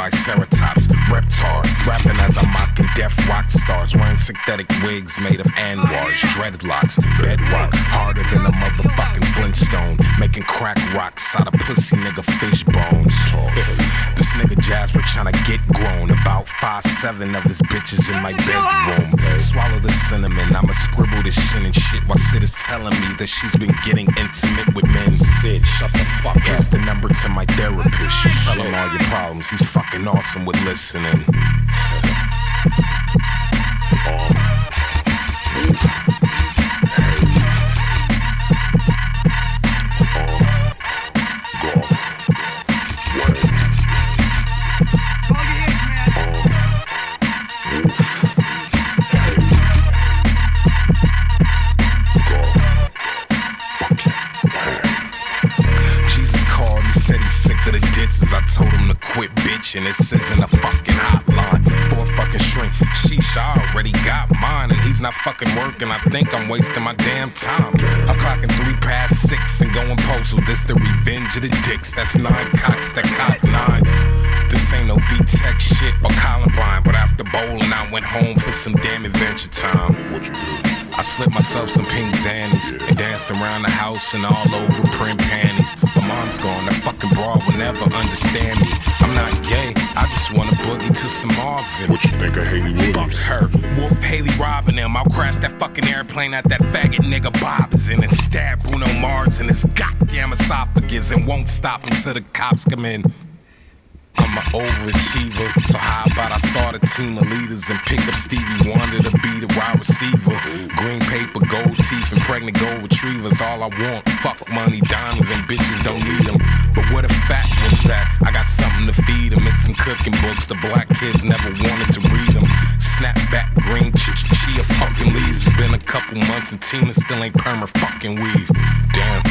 triceratops, reptard, rapping as I'm mocking deaf rock stars, wearing synthetic wigs made of Anwars, dreadlocks, bedrock, harder than a motherfucking Flintstone, making crack rocks out of pussy nigga fish bones. This nigga Jasper tryna get grown, about 5'7" of his bitches in my bedroom. Swallow the cinnamon, I'ma scribble this shit and shit while Sid is telling me that she's been getting intimate with men. Sid, shut the fuck up. Here's the number to my therapist. You tell him all your problems, he's fucking awesome with listening. I told him to quit bitching, this isn't a fucking hotline for a fucking shrink. Sheesh, I already got mine, and he's not fucking working. I think I'm wasting my damn time. I'm clocking 3 past 6 and going postal. This the revenge of the dicks. That's 9 cocks that cock 9. This ain't no V-Tech shit or Columbine, but after bowling, I went home for some damn adventure time. What you do? I slipped myself some pink zannies and danced around the house and all over print panties. My mom's gone, that fucking broad will never understand me. I'm not gay, I just wanna boogie to some Marvin. What you think of Haley Williams? Fuck her, Wolf Haley robbing them. I'll crash that fucking airplane at that faggot nigga Bob is in and stab Bruno Mars in his goddamn esophagus and won't stop until the cops come in. I'm an overachiever, so how about I start a team of leaders and pick up Stevie Wonder to be the wide receiver. Green paper, gold teeth, and pregnant gold retrievers, all I want. Fuck money, diamonds, and bitches don't need them. But where the fat ones at? I got something to feed them. It's some cooking books, the black kids never wanted to read them. Snapback, green, chia fucking leaves. It's been a couple months and Tina still ain't perma fucking weave. Damn.